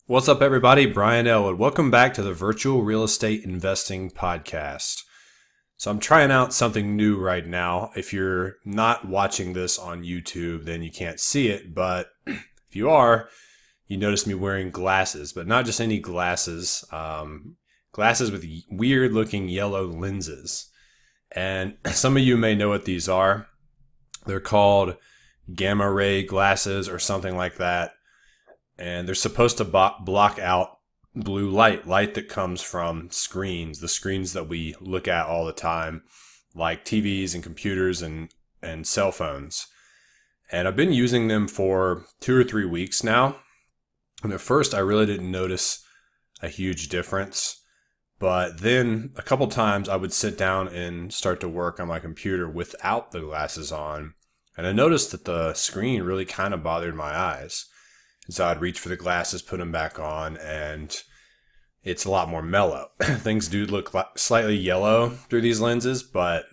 What's up, everybody? Brian Elwood. Welcome back to the Virtual Real Estate Investing Podcast. So I'm trying out something new right now. If you're not watching this on YouTube, then you can't see it. But if you are, you notice me wearing glasses, but not just any glasses. Glasses with weird looking yellow lenses. And some of you may know what these are. They're called gamma ray glasses or something like that. And they're supposed to block out blue light that comes from screens, the screens that we look at all the time, like TVs and computers and cell phones. And I've been using them for 2 or 3 weeks now. And at first, I really didn't notice a huge difference. But then a couple times I would sit down and start to work on my computer without the glasses on. And I noticed that the screen really kind of bothered my eyes. So I'd reach for the glasses, put them back on, and it's a lot more mellow. Things do look slightly yellow through these lenses, but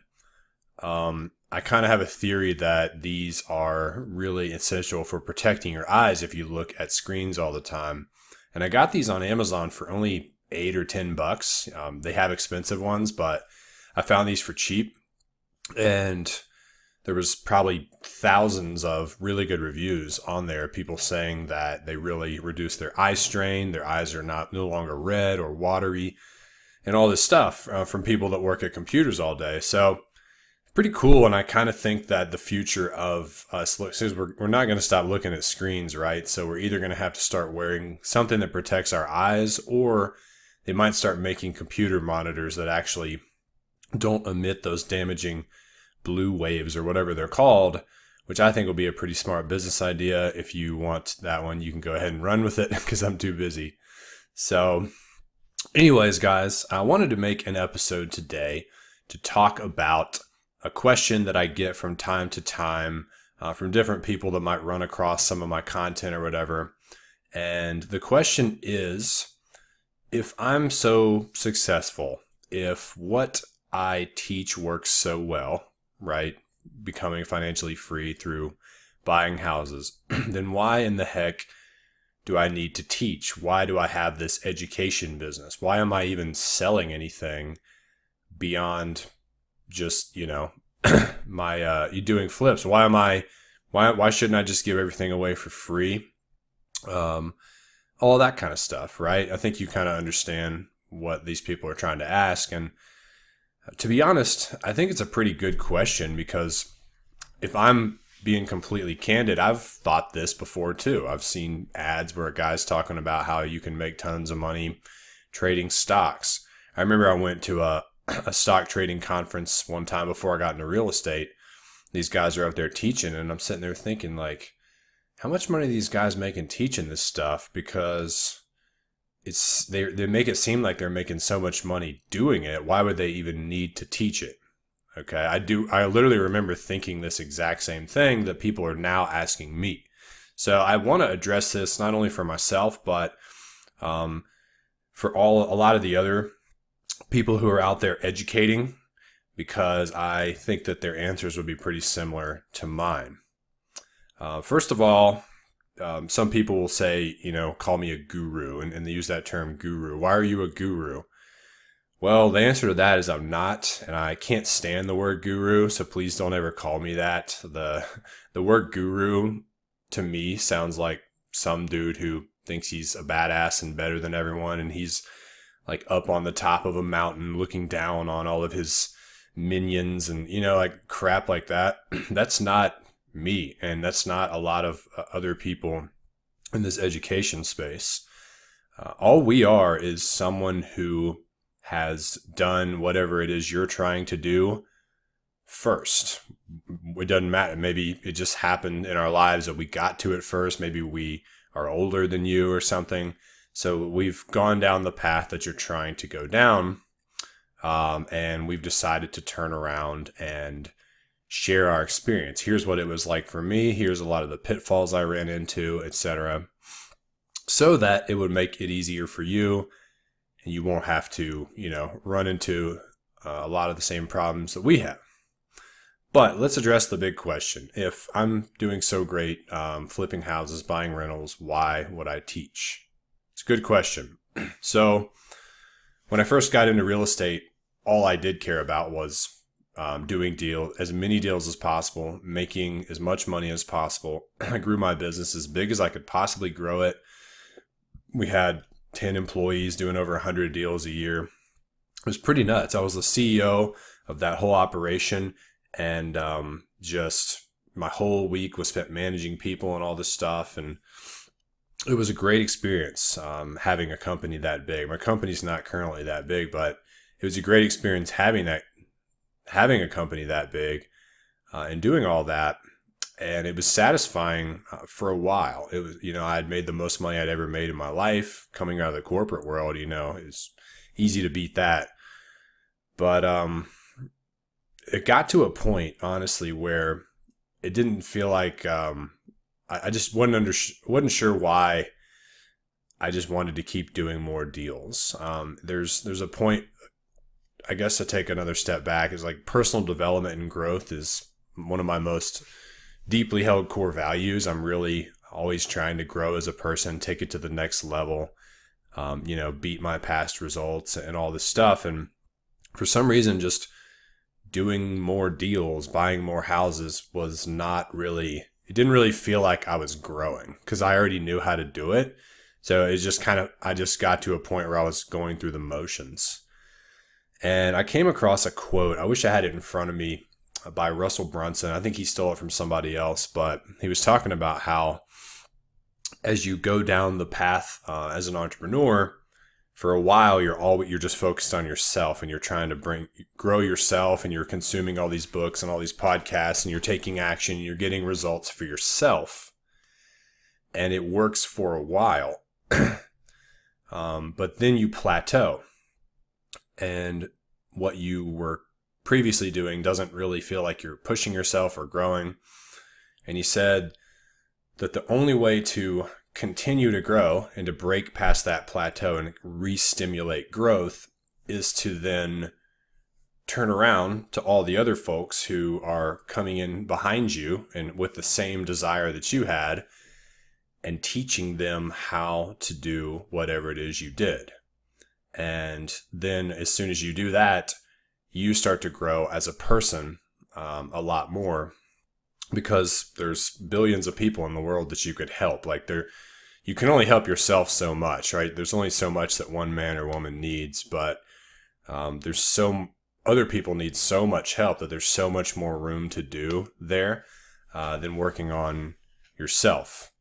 I kind of have a theory that these are really essential for protecting your eyes if you look at screens all the time. And I got these on Amazon for only $8 or $10. They have expensive ones, but I found these for cheap. And there was probably thousands of really good reviews on there, people saying that they really reduce their eye strain, their eyes are no longer red or watery, and all this stuff from people that work at computers all day. So pretty cool, and I kind of think that the future of us, since we're not going to stop looking at screens, right? So we're either going to have to start wearing something that protects our eyes, or they might start making computer monitors that actually don't emit those damaging blue waves or whatever they're called, which I think will be a pretty smart business idea. If you want that one, you can go ahead and run with it because I'm too busy. So anyways, guys, I wanted to make an episode today to talk about a question that I get from time to time from different people that might run across some of my content or whatever. And the question is, if I'm so successful, if what I teach works so well, right, becoming financially free through buying houses, then why in the heck do I need to teach? Why do I have this education business? Why am I even selling anything beyond just, my doing flips? Why shouldn't I just give everything away for free? All that kind of stuff, right? I think you kind of understand what these people are trying to ask. And to be honest, I think it's a pretty good question, because if I'm being completely candid, I've thought this before too. I've seen ads where a guy's talking about how you can make tons of money trading stocks. I remember I went to a stock trading conference one time before I got into real estate. These guys are up there teaching, and I'm sitting there thinking, like, how much money are these guys making teaching this stuff? Because they make it seem like they're making so much money doing it. Why would they even need to teach it? Okay, I literally remember thinking this exact same thing that people are now asking me. So I want to address this not only for myself, but for a lot of the other people who are out there educating, because I think that their answers would be pretty similar to mine. First of all, some people will say, call me a guru, and they use that term guru. Why are you a guru? Well, the answer to that is I'm not, and I can't stand the word guru, so please don't ever call me that. The word guru to me sounds like some dude who thinks he's a badass and better than everyone, and he's like up on the top of a mountain looking down on all of his minions and, like crap like that. That's not me, and that's not a lot of other people in this education space. All we are is someone who has done whatever it is you're trying to do first. It doesn't matter. Maybe it just happened in our lives that we got to it first. Maybe we are older than you or something. So we've gone down the path that you're trying to go down, and we've decided to turn around and share our experience. Here's what it was like for me. Here's a lot of the pitfalls I ran into, etc., so that it would make it easier for you, and you won't have to, run into a lot of the same problems that we have. But let's address the big question. If I'm doing so great flipping houses, buying rentals, why would I teach? It's a a good question. So when I first got into real estate, all I did care about was doing as many deals as possible, making as much money as possible. I grew my business as big as I could possibly grow it. We had 10 employees doing over 100 deals a year. It was pretty nuts. I was the CEO of that whole operation, and just my whole week was spent managing people and all this stuff. And it was a great experience having a company that big. My company's not currently that big, but it was a great experience having a company that big and doing all that. And it was satisfying for a while. It was, I had made the most money I'd ever made in my life coming out of the corporate world. It's easy to beat that. But it got to a point, honestly, where it didn't feel like I just wasn't sure why. I just wanted to keep doing more deals. There's a point, I guess, to take another step back, is like personal development and growth is one of my most deeply held core values. I'm really always trying to grow as a person, take it to the next level, beat my past results and all this stuff. And for some reason, just doing more deals, buying more houses it didn't really feel like I was growing because I already knew how to do it. So it's just I just got to a point where I was going through the motions. And I came across a quote. I wish I had it in front of me, by Russell Brunson. I think he stole it from somebody else, but he was talking about how as you go down the path as an entrepreneur, for a while you're just focused on yourself, and you're trying to grow yourself, and you're consuming all these books and all these podcasts, and you're taking action, and you're getting results for yourself, and it works for a while. But then you plateau, and what you were previously doing doesn't really feel like you're pushing yourself or growing. And he said that the only way to continue to grow and to break past that plateau and re-stimulate growth is to then turn around to all the other folks who are coming in behind you and with the same desire that you had, and teaching them how to do whatever it is you did. And then as soon as you do that, you start to grow as a person a lot more, because there's billions of people in the world that you could help. You can only help yourself so much, right? There's only so much that one man or woman needs, but other people need so much help that there's so much more room to do there than working on yourself.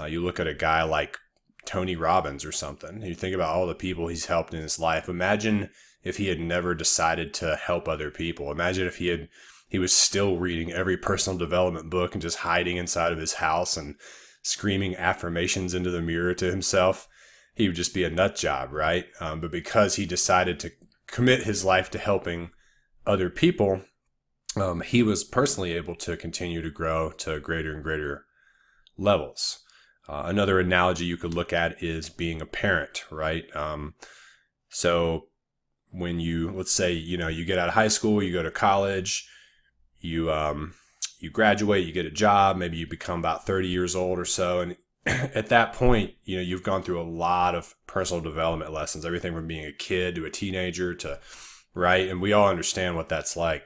You look at a guy like Tony Robbins or something, you think about all the people he's helped in his life. Imagine if he had never decided to help other people. Imagine if he was still reading every personal development book and just hiding inside of his house and screaming affirmations into the mirror to himself. He would just be a nut job, right? But because he decided to commit his life to helping other people, he was personally able to continue to grow to greater and greater levels. Another analogy you could look at is being a parent, right? So when let's say, you get out of high school, you go to college, you graduate, you get a job, maybe you become about 30 years old or so. And at that point, you've gone through a lot of personal development lessons, everything from being a kid to a teenager right? And we all understand what that's like.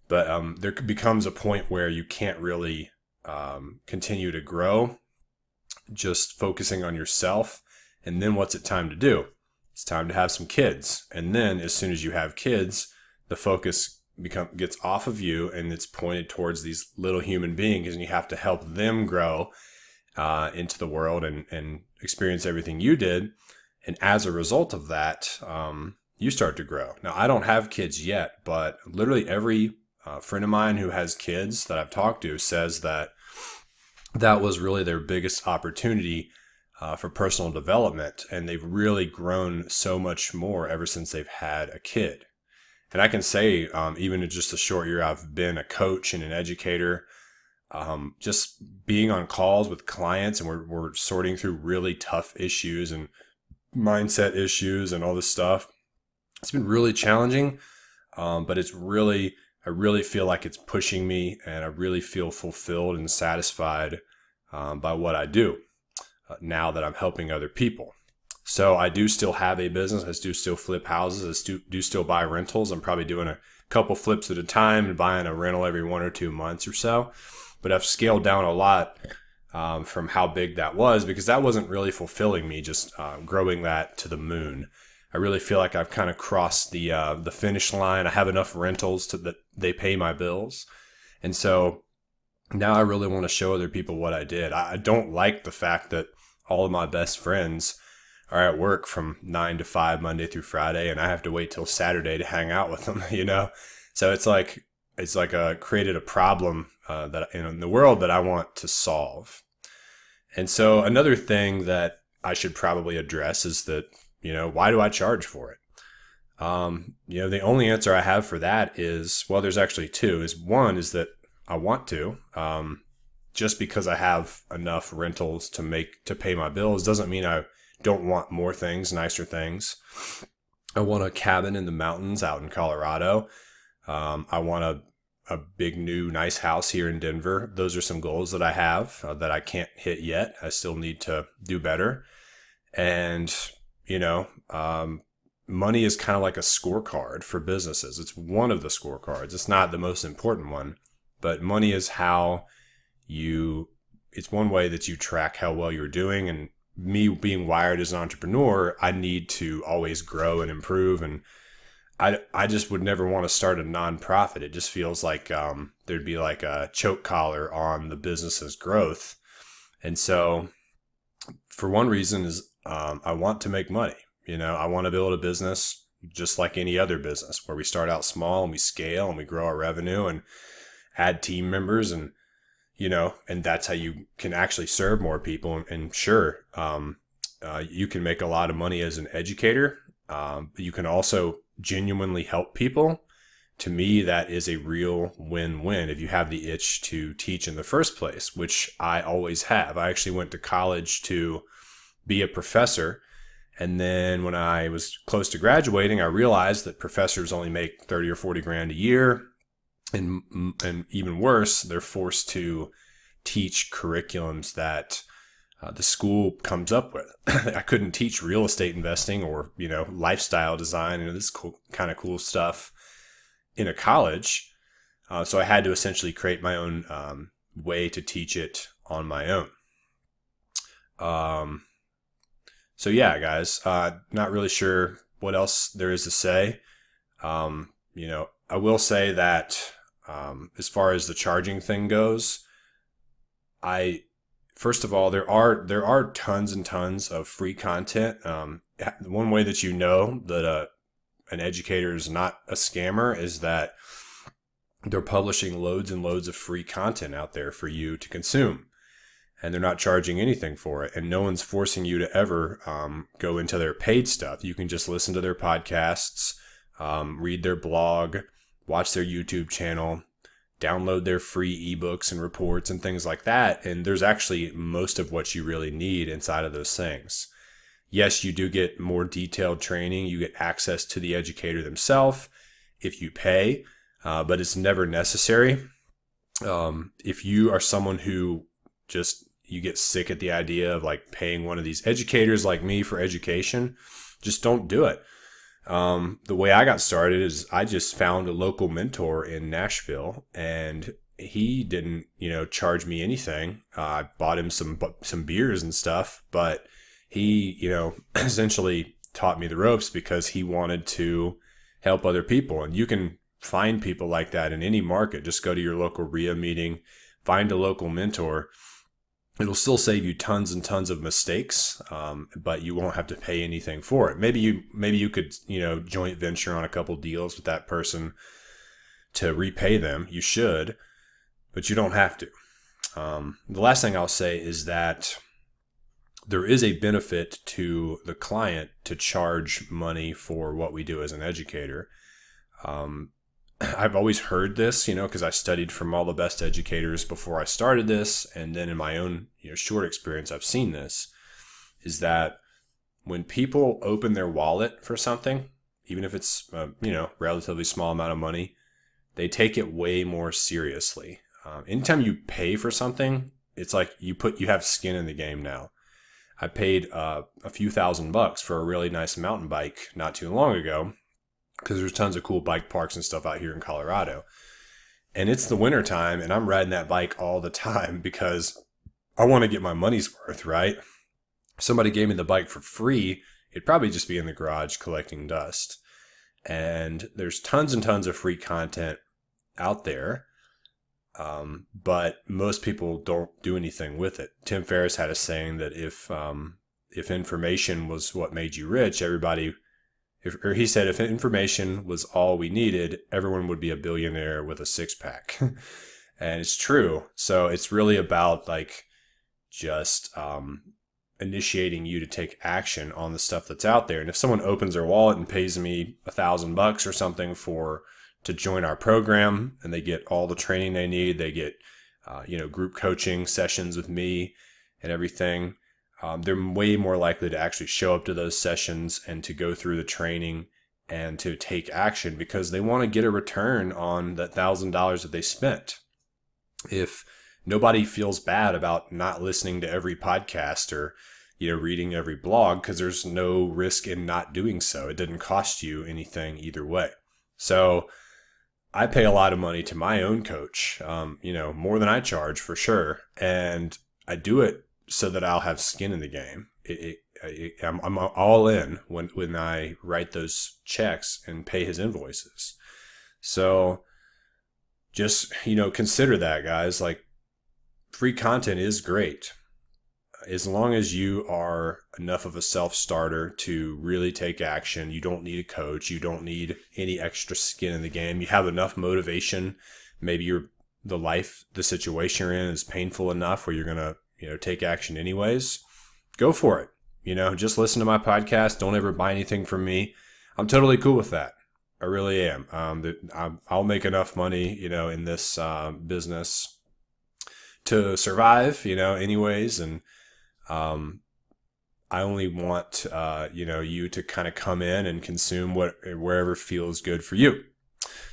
But there becomes a point where you can't really continue to grow just focusing on yourself. And then what's it time to do? It's time to have some kids. And then as soon as you have kids, the focus gets off of you and it's pointed towards these little human beings, and you have to help them grow into the world and experience everything you did. And as a result of that, you start to grow. Now, I don't have kids yet, but literally every friend of mine who has kids that I've talked to says that was really their biggest opportunity for personal development. And they've really grown so much more ever since they've had a kid. And I can say, even in just a short year, I've been a coach and an educator, just being on calls with clients, and we're sorting through really tough issues and mindset issues and all this stuff. It's been really challenging, but I really feel like it's pushing me, and I really feel fulfilled and satisfied by what I do now that I'm helping other people. So I do still have a business. I do still flip houses. I do still buy rentals. I'm probably doing a couple flips at a time and buying a rental every 1 or 2 months or so. But I've scaled down a lot from how big that was, because that wasn't really fulfilling me, just growing that to the moon. I really feel like I've kind of crossed the finish line. I have enough rentals that they pay my bills. And so now I really want to show other people what I did. I don't like the fact that all of my best friends are at work from 9 to 5 Monday through Friday, and I have to wait till Saturday to hang out with them, you know? So it's like created a problem that in the world that I want to solve. And so another thing that I should probably address is that, you know, why do I charge for it? You know, the only answer I have for that is, well, there's actually two. One is that I want to. Just because I have enough rentals to pay my bills doesn't mean I don't want more things, nicer things. I want a cabin in the mountains out in Colorado. I want a big new nice house here in Denver. Those are some goals that I have that I can't hit yet. I still need to do better. And, you know, money is kind of like a scorecard for businesses. It's one of the scorecards. It's not the most important one, but money is it's one way that you track how well you're doing. And me being wired as an entrepreneur, I need to always grow and improve. And I just would never want to start a nonprofit. It just feels like there'd be like a choke collar on the business's growth. And so for one reason is I want to make money. You know, I want to build a business just like any other business where we start out small and we scale and we grow our revenue and add team members, and, you know, and that's how you can actually serve more people. And sure, you can make a lot of money as an educator, but you can also genuinely help people. To me, that is a real win-win if you have the itch to teach in the first place, which I always have. I actually went to college to be a professor. And then when I was close to graduating, I realized that professors only make 30 or 40 grand a year. And even worse, they're forced to teach curriculums that the school comes up with. I couldn't teach real estate investing or, you know, lifestyle design and this kind of cool stuff in a college. So I had to essentially create my own way to teach it on my own. So yeah, guys, not really sure what else there is to say. You know, I will say that as far as the charging thing goes, first of all, there are tons and tons of free content. One way that you know that an educator is not a scammer is that they're publishing loads and loads of free content out there for you to consume. And they're not charging anything for it. And no one's forcing you to ever go into their paid stuff. You can just listen to their podcasts, read their blog, watch their YouTube channel, download their free ebooks and reports and things like that. And there's actually most of what you really need inside of those things. Yes, you do get more detailed training. You get access to the educator themselves if you pay, but it's never necessary. If you are someone who you get sick at the idea of like paying one of these educators like me for education, just don't do it. The way I got started is I just found a local mentor in Nashville, and he didn't, you know, charge me anything. I bought him some beers and stuff, but he, you know, essentially taught me the ropes because he wanted to help other people. And you can find people like that in any market. Just go to your local RIA meeting, find a local mentor. It'll still save you tons and tons of mistakes, but you won't have to pay anything for it. Maybe you could, you know, joint venture on a couple deals with that person to repay them. You should, but you don't have to. The last thing I'll say is that there is a benefit to the client to charge money for what we do as an educator. I've always heard this, you know, because I studied from all the best educators before I started this. And then in my own, you know, short experience, I've seen this, is that when people open their wallet for something, even if it's, you know, relatively small amount of money, they take it way more seriously. Anytime you pay for something, it's like you have skin in the game now. I paid a few $1,000s for a really nice mountain bike not too long ago, because there's tons of cool bike parks and stuff out here in Colorado. And it's the winter time, and I'm riding that bike all the time because I want to get my money's worth, right? If somebody gave me the bike for free, it'd probably just be in the garage collecting dust. And there's tons and tons of free content out there, but most people don't do anything with it. Tim Ferriss had a saying that if information was what made you rich, he said if information was all we needed, everyone would be a billionaire with a six-pack. And it's true. So it's really about like just initiating you to take action on the stuff that's out there. And if someone opens their wallet and pays me $1,000 or something to join our program, and they get all the training they need, they get group coaching sessions with me and everything, they're way more likely to actually show up to those sessions and to go through the training and to take action because they want to get a return on that $1,000 that they spent. If nobody feels bad about not listening to every podcast or reading every blog, because there's no risk in not doing so. It didn't cost you anything either way. So I pay a lot of money to my own coach, more than I charge for sure. And I do it so that I'll have skin in the game. I'm all in when I write those checks and pay his invoices. So just, consider that, guys. Like, free content is great as long as you are enough of a self-starter to really take action. You don't need a coach. You don't need any extra skin in the game. You have enough motivation. Maybe the situation you're in is painful enough where you're going to, take action anyways. Go for it. Just listen to my podcast. Don't ever buy anything from me. I'm totally cool with that. I really am. I'll make enough money, in this business to survive, anyways. And I only want, you to kind of come in and consume wherever feels good for you.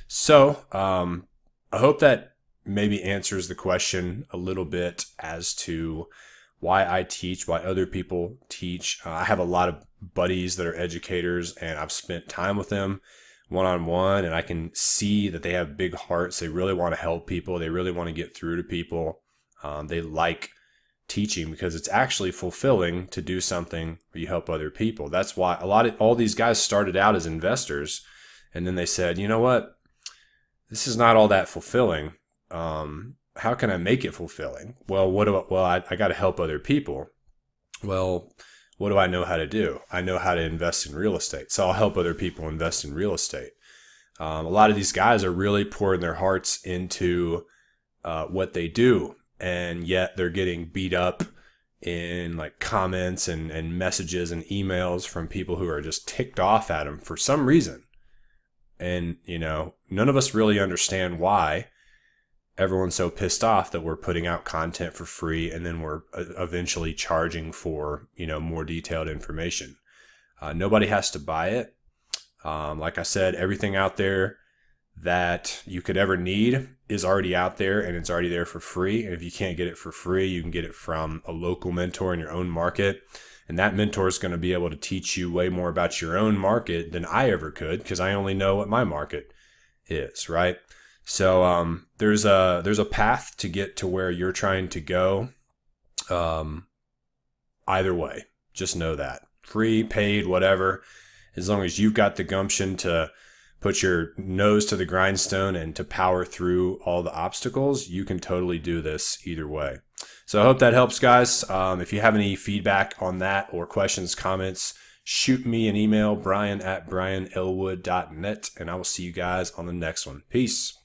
So I hope that maybe answers the question a little bit as to why I teach, why other people teach. I have a lot of buddies that are educators, and I've spent time with them one-on-one, and I can see that they have big hearts. They really want to help people. They really want to get through to people. They like teaching because it's actually fulfilling to do something where you help other people. That's why all these guys started out as investors, and then they said, you know what, this is not all that fulfilling. How can I make it fulfilling? Well, I got to help other people. Well, what do I know how to do? I know how to invest in real estate. So I'll help other people invest in real estate. A lot of these guys are really pouring their hearts into what they do, and yet they're getting beat up in like comments and messages and emails from people who are just ticked off at them for some reason. And, none of us really understand why everyone's so pissed off that we're putting out content for free and then we're eventually charging for, more detailed information. Nobody has to buy it. Like I said, everything out there that you could ever need is already out there, and it's already there for free. And if you can't get it for free, you can get it from a local mentor in your own market. And that mentor is going to be able to teach you way more about your own market than I ever could, because I only know what my market is, right? So there's a path to get to where you're trying to go. Either way, just know that. Free, paid, whatever. As long as you've got the gumption to put your nose to the grindstone and to power through all the obstacles, you can totally do this either way. So I hope that helps, guys. If you have any feedback on that or questions, comments, shoot me an email, brian@brianelwood.net, and I will see you guys on the next one. Peace.